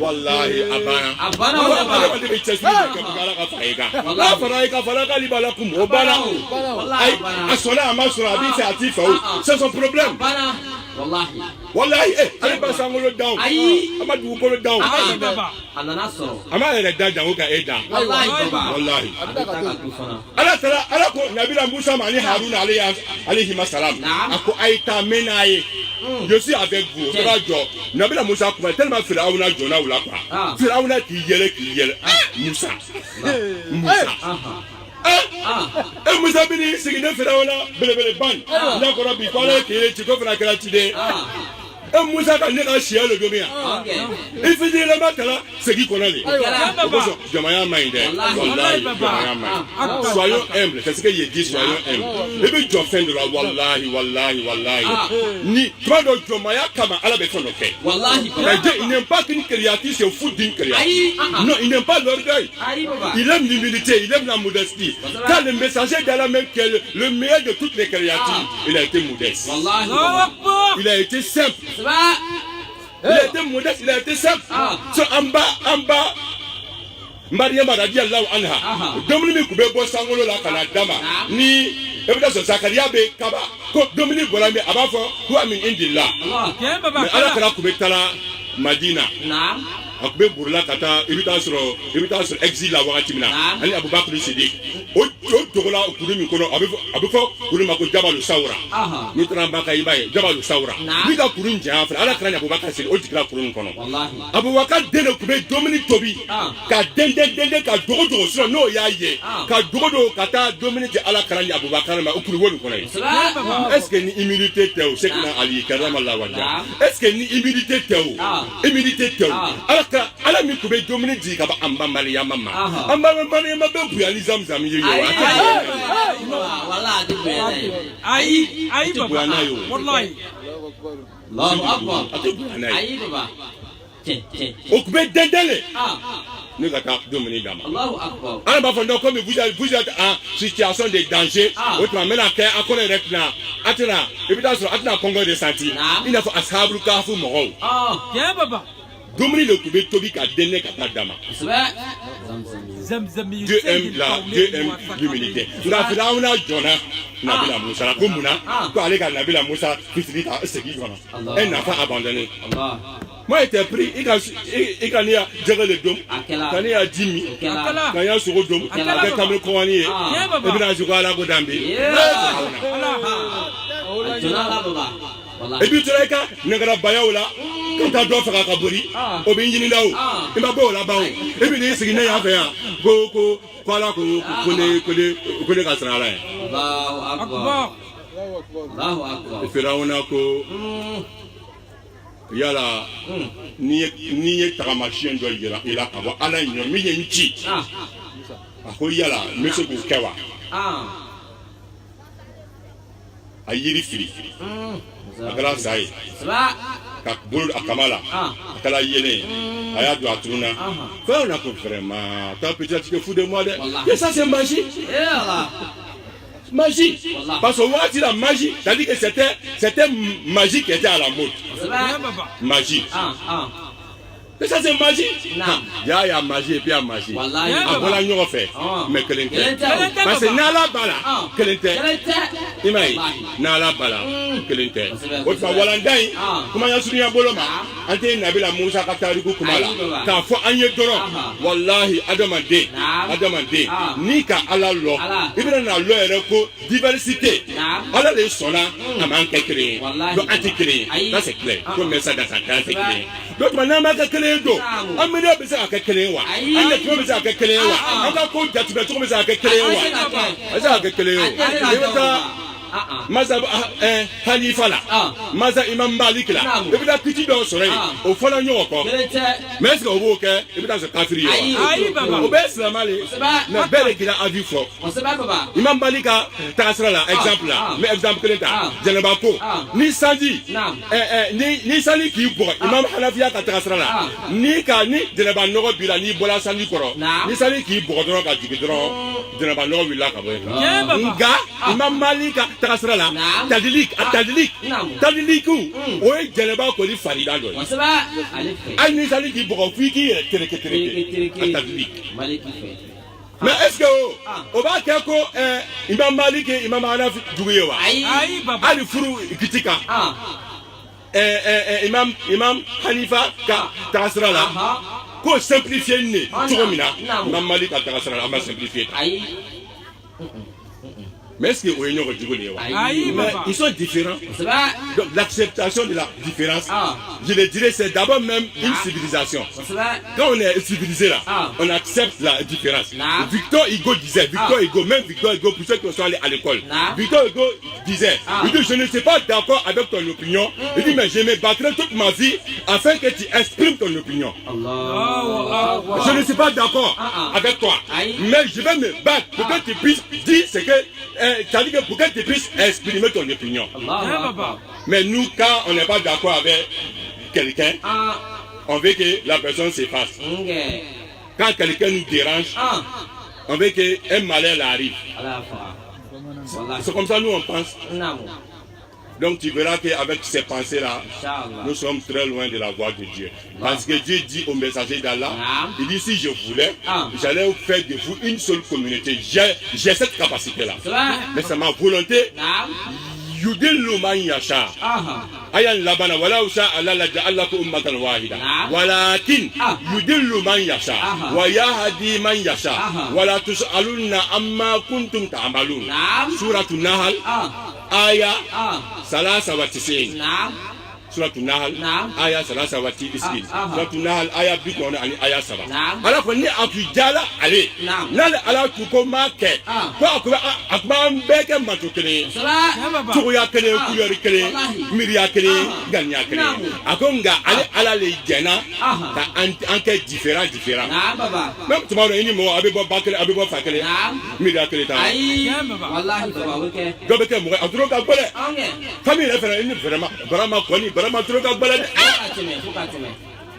wallahi a banna adamaden bɛ cɛsiri de kɛ ala ka fara i kan n'a fara i kan fara k'ale b'a la kun o banna ayi a sɔnna a ma sɔrɔ a b'i fɛ a t'i fɛ o c'est son problème wallahi ale ba sankolo dan a ma dugukolo dan a ma yɛrɛ da jango ka e dan wallahi ala ko nabila musa ma ani haruna alayhi salam a ko a ye taa mɛ n'a ye je suis avec vous o ka jɔ nabila musa kuma tellement firawuna jɔnna u la quoi firawuna k'i yɛlɛ musa musa bɛ n'i sigi ne firawuna belebele ban n'a kɔrɔ bi ko ala ye k'i ci ko fana kɛra ciden musa ka ne ka siya le don yan i fitinin ma kalan segin kɔnɔ de o kosɔn jamana ma ɲi dɛ walahi jamana ma ɲi soyons humbles c'est ce que j'ai dit soyons humbles i bɛ jɔ fɛn dɔ la walahi ni tuma dɔ jɔnmaya kama ala bɛ fɛn dɔ kɛ mais Dieu il n'aime pas qu'une créature se foute d'une créature non il n'aime pas l'orgueil il aime l'humilité il aime la modestie car le messager d'Allah même qui est le meilleur de toutes les créatures il a été modeste il a été simple. Il a été modeste, il a été simple. So en bas, Mariam radiyallahu anha. Dominique kube bo sangolo la kana dama. Ni ebida so Zakaria be kaba. Ko Dominique bolame abafo ku amin indillah. Mais ala kala kube tala Madina. Naam. Akube burla kata ibita soro exil la wakati mina. Ani Abubakar Siddiq. O togola kuru mi kono abifo kuru mako Jabalu Sawra. Ni tramba ka ibaye Jabalu Sawra. Ni ka kuru nja afra ala kana Abubakar Siddiq o tikra kuru kono. Wallahi. Abubakar dele kube Dominique Tobi ka dende ka dogo siro no ya ye. Ka dogo kata Dominique ala kana Abubakar ma o kuru wonu kono. Est-ce que ni humilité te o Sekna Ali karamallahu wajha. Est-ce que ni humilité te o? Humilité te o. Ala mi kube Dominique di ka ba amba Mariam mama. Amba Mariam be buyali zamzam ye yo. Ayi baba wallahi Allahu akbar ayi baba o kube dendele ne ka taa Dominique dama Allahu akbar ala b'a fɔ non comme vous êtes en situation de danger o tuma n bɛna kɛ a kɔrɔ yɛrɛ tɛna a tɛna i bɛ taa sɔrɔ a tɛna kɔngɔ de santi i n'a fɔ ashabul kahf mɔgɔw tiɲɛ baba Dominique le kube tobi ka dɛnɛ ka taa dama Dieu aime l'humilité. Nka Firawuna jɔnna Nabila Musa la ko munna ko ale ka Nabila Musa fitiri ta segin kɔnɔ elle n'a pas abandonné. Moi j'étais pris i ka n'i y'a jɛgɛ le dom ka n'i y'a ji min ka n'i y'a sogo dom ka kɛ kamalen kɔngɔni ye i bɛna jogo ala ko danbe. Et puis tu l'as ka nagara bayaw la ka taa dɔ faga ka boli o bɛ ɲini la o i ma bɔ o la ban o i bɛ n'i sigi ne y'an fɛ yan ko ala ko ne ka sira ala ye. Firawuna ko yala n'i ye tagamasiyɛn dɔ yira i la ka bɔ ala ɲɛ min ye n ci a ko yala n bɛ se k'o kɛ wa a yiri fili a kɛra sa ye ka bolo a kama la a kɛra yelen a y'a don a turuna fɛn na ko vraiment t'as peut-être que fou de moi dɛ et ça c'est magie parce que waati la magie c'est-à-dire que c'était magie qui était à la mode magie. Mais ça c'est magie. Il y a magie et puis il y a magie. A bɔra ɲɔgɔn fɛ mais kelen tɛ. Parce que n'ala b'a la kelen tɛ. I m'a ye n'ala b'a la kelen tɛ. O tuma walanda in kuma ya surunya bolo ma an tɛ Nabila Musa ka tariku kuma la k'a fɔ an ye dɔrɔn walahi adamaden n'i ka ala lɔ i bɛna na lɔ yɛrɛ ko diversité ala de sɔnna a m'an kɛ kelen ye donc an tɛ kelen ye ça c'est clair ko mɛ sa dans sa terre c'est clair donc n'an ma kɛ kelen ye don an milieu bɛ se ka kɛ kelen ye wa an ɲɛtugu bɛ se ka kɛ kelen ye wa an ka ko jatigɛ cogo bɛ se ka kɛ kelen ye wa a bɛ se ka kɛ kelen ye o i bɛ taa mazhab Hanifa la mazhab Imam Malik la i bɛ taa kiti dɔw sɔrɔ yen o fɔla ɲɔgɔn kɔ mais est-ce que o b'o kɛ i bɛ taa sɔrɔ kafiri ye wa o bɛɛ ye silamɛ de mais bɛɛ de kɛra avis fɔ Imam Malik ka tagasira la exemple la n bɛ exemple kelen ta jɛnɛba ko ni sanji ni sanji k'i bugɔ Imam Hanafiya ka tagasira la ni jɛnɛba nɔgɔ b'i la n'i bɔra sanji kɔrɔ ni sanji k'i bugɔ dɔrɔn ka jigin dɔrɔn jɛnɛba nɔgɔ wulila ka bɔ yen nka Imam Malik tagasira la tadlik tadliku o ye jɛnɛba kɔni farida dɔ ye hali ni sali k'i bɔgɔ f'i k'i yɛrɛ tereke tadlik mais est-ce que o b'a kɛ ko imam Malik imam Hanafi jugu ye wa hali furu kiti kan imam Hanifa ka tagasira la ko simplifier ne cogo min na imam Malik ka tagasira la an b'a simplifier mais est-ce que o ye ɲɔgɔn jugu de ye wa mais ils sont différents donc l'acceptation de la différence je le dirais c'est d'abord même une civilisation quand on est civilisé là on accepte la différence Victor Hugo disait même Victor Hugo pour ceux qui sont allés à l'école Victor Hugo disait il dit je ne suis pas d'accord avec ton opinion il dit mais je me battrai toute ma vie afin que tu exprimes ton opinion je ne suis pas d'accord avec toi mais je vais me battre pour que tu puisses dire ce que c'est-à-dire que pour que tu puisses exprimer ton opinion. Mais nous, quand on n'est pas d'accord avec quelqu'un, on veut que la personne s'efface. Quand quelqu'un nous dérange, on veut qu'un malheur arrive. C'est comme ça nous on pense. Donc tu verras qu'avec ces pensées-là, nous sommes très loin de la voie de Dieu. Parce que Dieu dit au messager d'Allah, il dit si je voulais, j'allais faire de vous une seule communauté. J'ai cette capacité-là. Mais c'est ma volonté. Yudillu man yasha. Ayan labana wala usha Allah la ja'alakum ummatan wahida. Walakin yudillu man yasha wa yahdi man yasha. Wala tus'alunna amma kuntum ta'malun. Suratul Nahl aya salasa wa tisin. Suratul Nahl aya salasa wa tisin. Suratul Nahl aya bikon ani aya saba. Ala ko ni afijala ale. Nal ala ku ko make. Ko akba mbeke matukele. Tuya kele kuyori kele miriya kele ganya kele. Akonga ale ala le jena ka anke différent. Même tomorrow ini mo abebo bakele abebo fakele. Miriya kele ta. Wallahi baba weke. Gobeke mo aturo ka bole. Famille référent ini vraiment koni vraiment trop ka bole.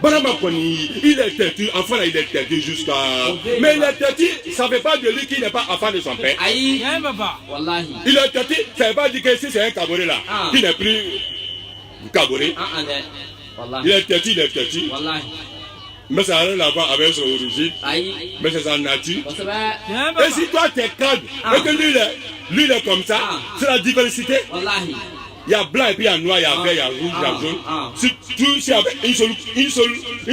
Barama Koni, il est têtu, enfant il est têtu jusqu'à... Mais il est têtu, ça ne veut pas de lui qu'il n'est pas enfant de son père. Il est têtu, ça ne veut pas dire que si c'est un caboret là, qu'il n'est plus caboret. Il est têtu. Mais ça n'a rien à voir avec son origine, mais c'est sa nature. Et si toi tu es calme, et que lui il est comme ça, c'est la diversité. Il y a blanc et puis il y a noir, il y a vert, il y a rouge, il y a jaune. Si tout si avec une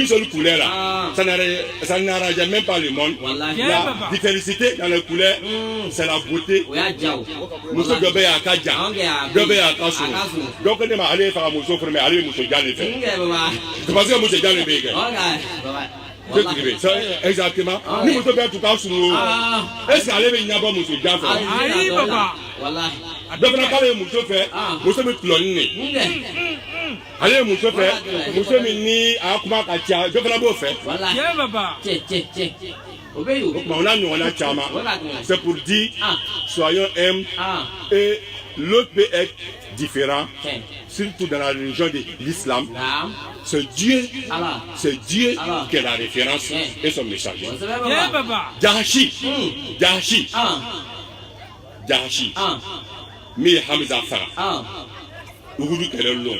seule couleur là, ça n'arrange même pas le monde. La diversité dans les couleurs, c'est la beauté. Mousso Gobé à Kadja, Gobé à Kassou. Donc on est allé faire un Mousso Fromé, aller Mousso Djane fait. Tu penses que Mousso Djane fait? Exactement. Ni Mousso Djane tout cas sur nous. Est-ce qu'elle n'y a pas Mousso Djane fait? Donc on a parlé de Mousso fait, Mousso me clone. Allez Mousso fait, Mousso me ni à comment Katia, donc on a beau fait. On a Tchama. C'est pour dire, soyons humbles et l'autre peut être différent, surtout dans la religion de l'islam. C'est Dieu qui est la référence et son messager. Jahashi. Mi Hamza Fara. Uhudu Kelelo.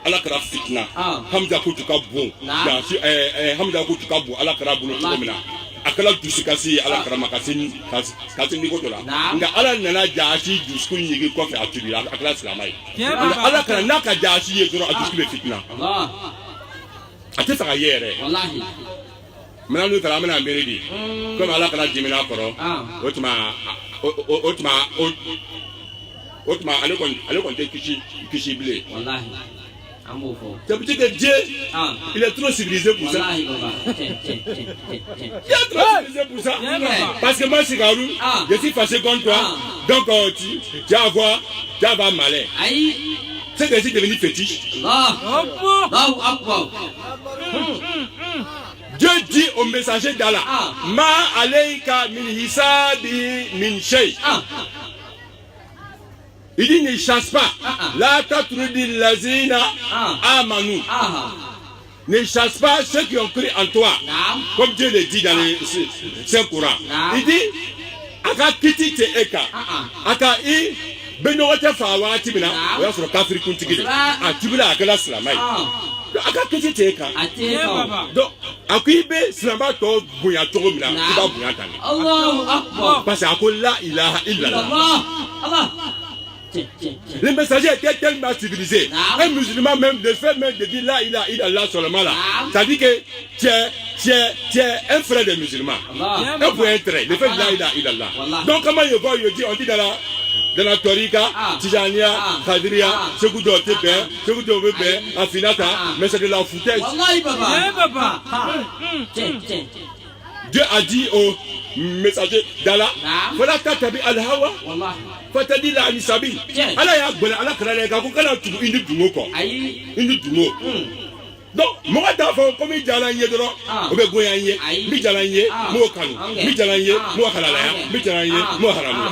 Allah kara fitna. Hamza Kutuka bon. Hamza Kutuka bon. Allah kara bon. Akala dusikasi Allah kara makasini kasi ni kotola. Nga Allah nana Jahashi dusku nyigi kofi atuli akala silamai. Allah kara naka Jahashi yedoro adusku be fitna. Allah. Ate saka yere. Wallahi. Maintenant nous travaillons en Méridi. Comme Allah kara jimina koro. Autrement, allez compter Kishi Blé. C'est petit que Dieu, il est trop civilisé pour ça. Il est trop civilisé pour ça. Parce que moi, Sigarou, je suis fâché contre toi. Donc, tu vas avoir malin. C'est que je suis devenu fétiche. Dieu dit au messager d'Allah, Ma alayka min hisabi min shay. Il dit ne chasse pas. La tatrudi lazina amanu. Ne chasse pas ceux qui ont cru en toi. Comme Dieu le dit dans les Saint-Courant. Il dit Aka kiti te eka. Aka bɛɲɔgɔn tɛ fa wagati min na o y'a sɔrɔ kafiri kuntigi de a tibila a kɛra silamɛ ye a ka kisi t'e kan donc a ko i bɛ silamɛ tɔ bonya cogo min na i b'a bonya tan de parce que a ko la ilaha illallah. Le messager était tellement civilisé. Un musulman même de fait même de dire la ilaha illallah seulement là. Ça dit que tu es un frère des musulmans. Un point trait. Le fait de la ilaha illallah. Donc comment il va, il dit, on dit dans la Torika, Tijania, Khadria, Segudo Tebe, Segudo Bebe, Afinata, mais c'est de la foutaise. Dieu a dit au messager d'Allah, voilà tatabi al-hawa, fatadi la anisabi. Allah ya gbala, Allah krala ka ko kana tu indi dungo ko. Indi dungo. Donc, moi d'avant comme il jala yé doro, o be goyan yé, mi jala yé, mo kanu, mi jala yé, mo halala ya, mi jala yé, mo haramu.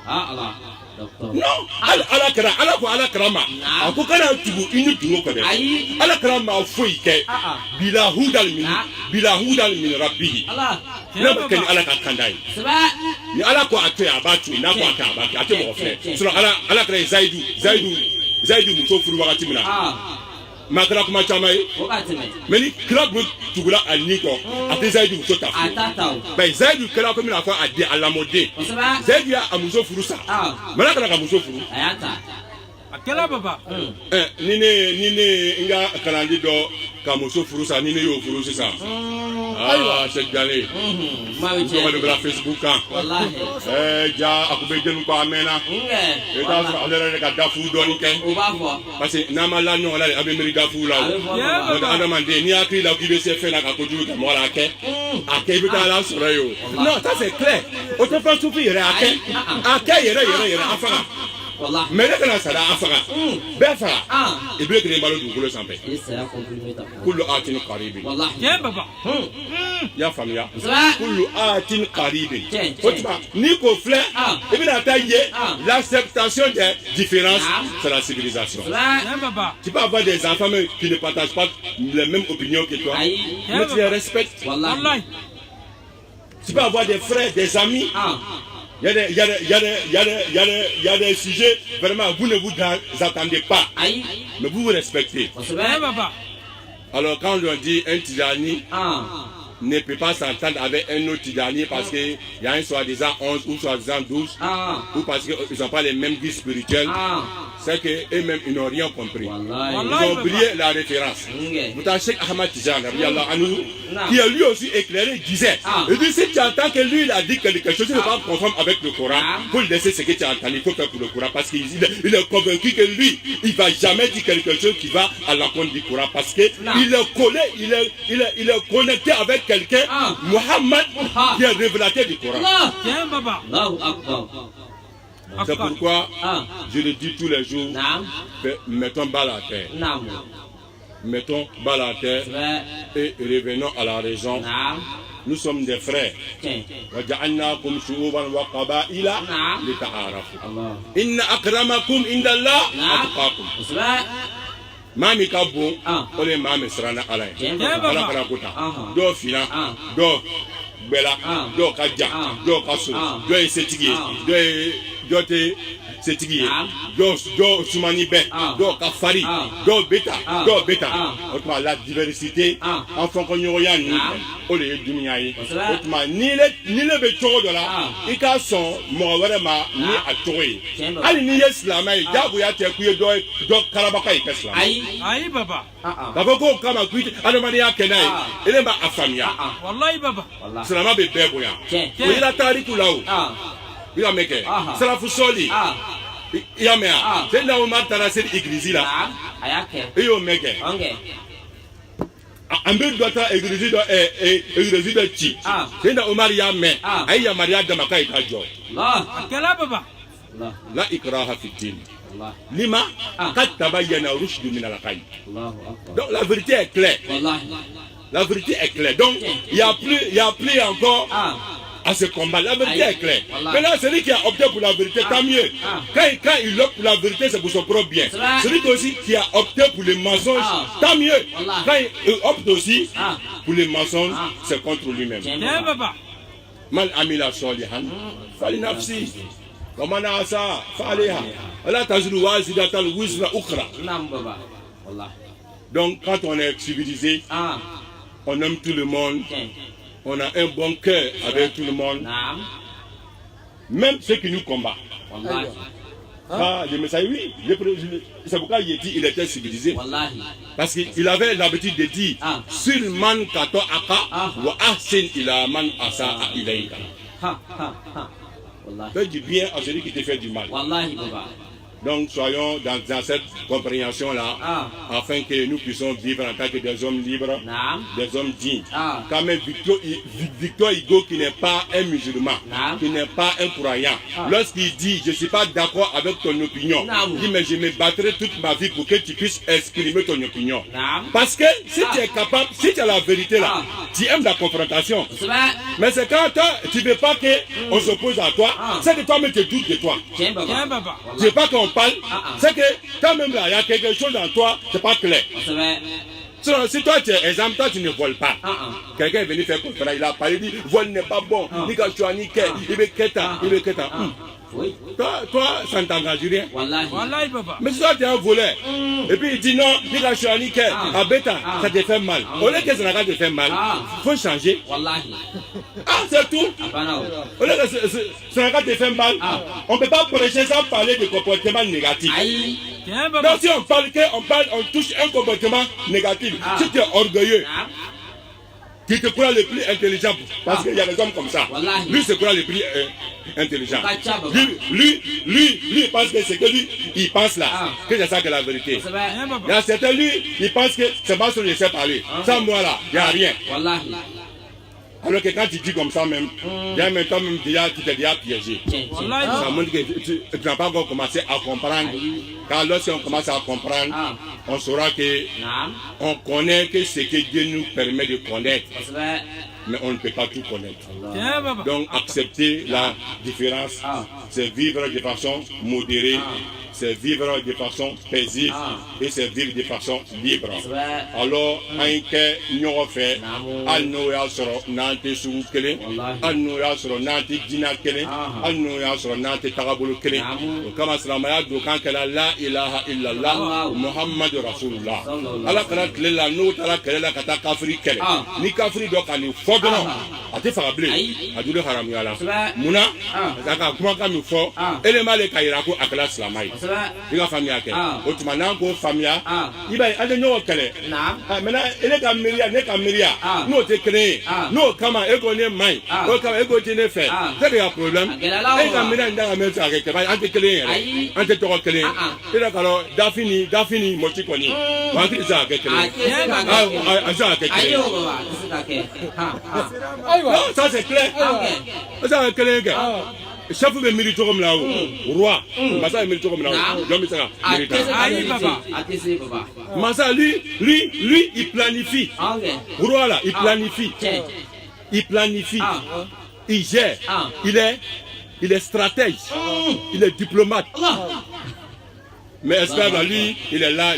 Allah. Non, ala karama. Ako kana tugu inu dungo ko de. Ala karama foi ke. Bila hudal min rabbihi. Ne ba ken ala ka kandai. Ni ala ko ate abatu, na ko ate ate mo fe. So ala kare Zaidu muso furu wakati mina. Makara kuma chama yi. Meni club tugula aliko. Ate Zaidu muso tafu. Ba Zaidu kala ko mina fa adi alamode. Zaidu ya amuso furu sa. Mana kana ka muso furu. Akela baba. Nine inga kalandi do ka muso furu sa nine yo furu sa. C'est galé. On va la Facebook kan. Wallahi. Ja akube jenu ko amena. Et da so ala ka dafu do ni ken. Parce que na mala nyon la abe meri dafu la. On a demandé ni akri la ki be se fait na ka koju ka mo la ke. Ake bi ta la soro yo. Non, ça c'est clair. O te fa soufi yere ake. Ake yere afara. Wallah. Mais là, ça a fait. Ben ça. Et bien que les ballons du boulot s'en paient. Kulu atin karibin. Wallah. Tiens, papa. Ya famille. Kulu atin karibin. Nico Flair. Et bien attaquer l'acceptation des différences, c'est la civilisation. Tiens, papa. Tu peux avoir des enfants qui ne partagent pas les mêmes opinions que toi. Mais tu les respectes. Wallah. Tu peux avoir des frères, des amis. Il y a des sujets, vraiment, vous ne vous attendez pas. Mais vous vous respectez. Alors, quand on dit un Tijani ne peut pas s'entendre avec un autre Tijani parce qu'il y a un soi-disant 11 ou soi-disant 12, ou parce qu'ils n'ont pas les mêmes guides spirituels, c'est qu'eux-mêmes, ils n'ont rien compris. Ils ont oublié la référence. Pourtant, Cheikh Ahmad Tijani, qui est lui aussi éclairé, disait, il dit, si tu entends que lui, il a dit quelque chose qui n'est pas conforme avec le Coran, il faut laisser ce que tu as entendu, il faut faire pour le Coran, parce qu'il est convaincu que lui, il ne va jamais dire quelque chose qui va à l'encontre du Coran, parce qu'il est collé, il est connecté avec quelqu'un, Muhammad, qui est révélateur du Coran. C'est pourquoi je le dis tous les jours, mettons balle à terre. Mettons balle à terre et revenons à la raison. Nous sommes des frères. وَجَعَلْنَاكُمْ شُعُوبًا وَقَبَائِلَ لِتَعَارَفُوا إِنَّ أَكْرَمَكُمْ عِندَ اللَّهِ أَتْقَاكُمْ. Mami ka bon, ole mami srana ala. Ala kana kota. Do fina, do bela, do kaja, do kaso, do setigi, do te setigi, do sumani be, do kafari, do beta. Autrement la diversité en fonction de ni ole dunia yi. Autrement ni le be choro de la, ika son mo wala ma ni atoyi. Ali ni islam ai jabu ya te kuye do karabaka ikeslam. Aïe baba. D'abord kama kuite anomani ya kenai ele ba afamia. Wallahi baba. Salama be bebo ya. O ila tariku lao. Ila meke. Salafu soli. Ya mea. C'est là où Martha c'est l'église là. Ayake. Et yo meke. Ambe dota église de chi. C'est là où Maria me. Aya Maria de makai kajo. Allah. Akela baba. La ikraha fi din. Lima qad tabayyana rushd min al-ghayy. Donc la vérité est claire. La vérité est claire. Donc il y a plus encore à ce combat. La vérité est claire. Maintenant celui qui a opté pour la vérité, tant mieux. Quand il opte pour la vérité, c'est pour son propre bien. Celui aussi qui a opté pour les mensonges, tant mieux. Quand il opte aussi pour les mensonges, c'est contre lui-même. Mal amila solihan, fali nafsi. Comment on a ça? Faleha. Allah tazidu wa zidatal wizra ukra. Naam baba. Wallah. Donc quand on est civilisé, on aime tout le monde. On a un bon cœur avec tout le monde. Naam. Même ceux qui nous combattent. Wallahi. Le messager, oui. C'est pourquoi il dit il était civilisé. Wallahi. Parce qu'il avait l'habitude de dire Sul man kato aka wa ahsin ila man asa ilayka. Fais du bien à celui qui te fait du mal. Wallahi baba. Donc soyons dans cette compréhension-là, afin que nous puissions vivre en tant que des hommes libres, des hommes dignes. Quand même Victor Hugo, qui n'est pas un musulman, qui n'est pas un croyant, lorsqu'il dit je ne suis pas d'accord avec ton opinion, il dit mais je me battrai toute ma vie pour que tu puisses exprimer ton opinion. Parce que si tu es capable, si tu as la vérité là, tu aimes la confrontation. Mais c'est quand tu ne veux pas qu'on s'oppose à toi, c'est que toi-même tu doutes de toi. Tiens, baba. Je ne veux pas qu'on parle, c'est que quand même là, il y a quelque chose dans toi, c'est pas clair. Sinon, si toi tu es exemple, toi tu ne voles pas. Quelqu'un est venu faire conférence, il a parlé, il dit vol n'est pas bon, ni quand tu as ni quel, il veut qu'être, il veut qu'être. Toi, ça ne t'engage rien. Wallahi baba. Mais si toi tu es un voleur, et puis il dit non, ni quand tu as ni quel, à bêta, ça te fait mal. Au lieu que ça n'a pas te fait mal, il faut changer. C'est tout. Au lieu que ça n'a pas te fait mal, on ne peut pas prêcher sans parler de comportement négatif. Donc si on parle, on touche un comportement négatif, si tu es orgueilleux, tu te crois le plus intelligent, parce qu'il y a des hommes comme ça. Lui se croit le plus intelligent. Lui, il pense que c'est que lui, il pense là, que c'est ça que la vérité. Il y a certains, lui, il pense que c'est pas ce que je sais parler. Sans moi là, il n'y a rien. Alors que quand tu dis comme ça même, il y a même temps même déjà, tu t'es déjà piégé. Ça montre que tu n'as pas encore commencé à comprendre. Car lorsqu'on commence à comprendre, on saura que on connaît que ce que Dieu nous permet de connaître. Mais on ne peut pas tout connaître. Donc accepter la différence, c'est vivre de façon modérée, c'est vivre de façon paisible et c'est vivre de façon libre. Alors, un que nous fait, al nous a sur Nantes sous Kélé, al nous a sur Nantes Dina Kélé, al nous a sur Nantes Tarabulu Kélé. Comme Aslamaya, donc quand la ilaha illallah, Muhammad Rasulullah. Allah Kala la note à la Kala Kata Kafri Kélé. Ni Kafri donc à nous fordonnant. A te farablé, a dû le haramuyala. Mouna, comment comme il faut, et le mal est Kairako à Kala Slamay. Il a famille à quel autrement go famille il va aller nous quel maintenant il est comme Myria n'est comme Myria nous te créer nous comment égonner main comment égonner fait c'est le problème et comme Myria dans la maison avec entre créer entre toi créer et là alors Dafini motikoni va que ça avec créer ça avec créer non ça c'est clair ça avec créer chef de militaire comme là roi Massa est militaire comme là l'homme ça Massa lui il planifie roi là il planifie il gère il est stratège il est diplomate mais espère lui il est là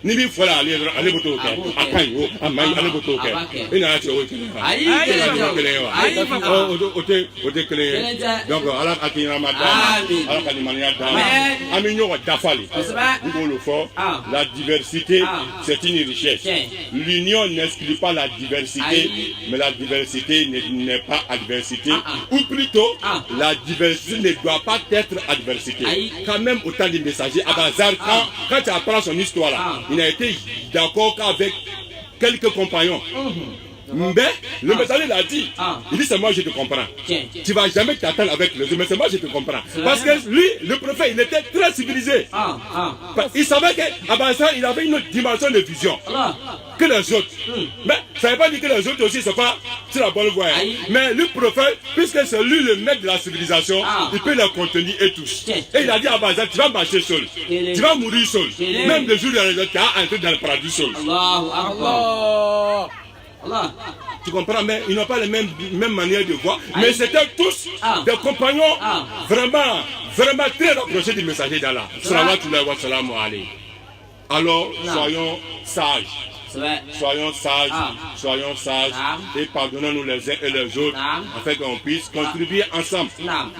ni bi fola ale boto ke akan yo amai ale boto ke ina ati o kele donc ala akina madame ala kanimania dame ami nyo dafali ngolo fo la diversité c'est une richesse l'union n'exclut pas la diversité mais la diversité n'est pas adversité ou plutôt la diversité ne doit pas être adversité quand même autant de messagers Abazar quand tu apprends son histoire là il n'a été d'accord qu'avec quelques compagnons. Mais le messager l'a dit. Il dit c'est moi je te comprends. Tu vas jamais t'attendre avec les autres, mais c'est moi je te comprends. Parce que lui, le prophète, il était très civilisé. Il savait qu'Abazar, il avait une autre dimension de vision que les autres. Mais ça ne veut pas dire que les autres aussi ne sont pas sur la bonne voie. Mais le prophète, puisque c'est lui le maître de la civilisation, il peut les contenir et tous. Et il a dit à Abazar, tu vas marcher seul. Tu vas mourir seul. Même le jour de la résurrection, tu vas entrer dans le paradis seul. Tu comprends, mais ils n'ont pas les mêmes manières de voir. Mais c'était tous des compagnons vraiment très rapprochés du messager d'Allah. Alors, soyons sages. Soyons sages et pardonnons-nous les uns et les autres afin qu'on puisse contribuer ensemble.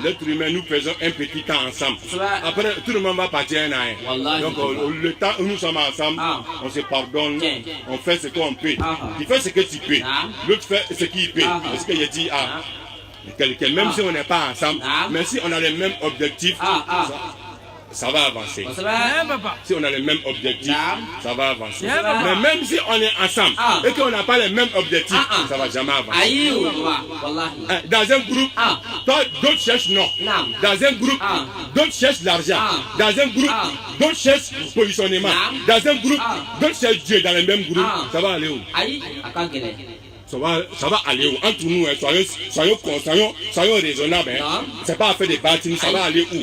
L'être humain, nous faisons un petit temps ensemble. Après, tout le monde va partir un à un. Donc, le temps où nous sommes ensemble, on se pardonne, on fait ce qu'on peut. Tu fais ce que tu peux. L'autre fait ce qu'il peut. Parce que j'ai dit à quelqu'un, même si on n'est pas ensemble, mais si on a les mêmes objectifs, ça va avancer. Si on a les mêmes objectifs, ça va avancer. Mais même si on est ensemble et qu'on n'a pas les mêmes objectifs, ça ne va jamais avancer. Dans un groupe, d'autres cherchent non. Dans un groupe, d'autres cherchent l'argent. Dans un groupe, d'autres cherchent positionnement. Dans un groupe, d'autres cherchent Dieu. Dans le même groupe, ça va aller où? Ça va aller où? Entre nous, soyons raisonnables. C'est pas à faire des bâtiments, ça va aller où?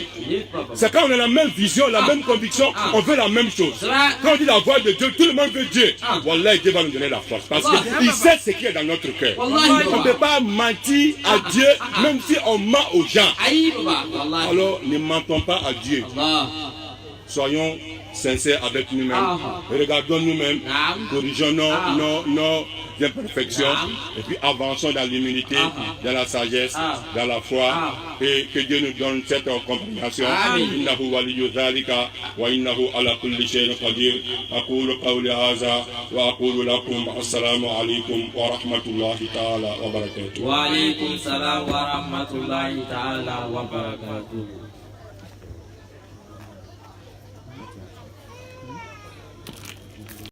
C'est quand on a la même vision, la même conviction, on veut la même chose. Quand on dit la voix de Dieu, tout le monde veut Dieu. Wallah, Dieu va nous donner la force. Parce qu'il sait ce qui est dans notre cœur. On ne peut pas mentir à Dieu, même si on ment aux gens. Alors, ne mentons pas à Dieu. Soyons sincères avec nous-mêmes. Regardons nous-mêmes, corrigeons nos imperfections et puis avançons dans l'humilité, dans la sagesse, dans la foi et que Dieu nous donne cette compréhension. Innahu waliyyu dhalika wa innahu ala kulli shay'in qadir. Aqulu qawli hadha wa aqulu lakum assalamu alaykum wa rahmatullahi ta'ala wa barakatuh. Wa alaykum salam wa rahmatullahi ta'ala wa barakatuh.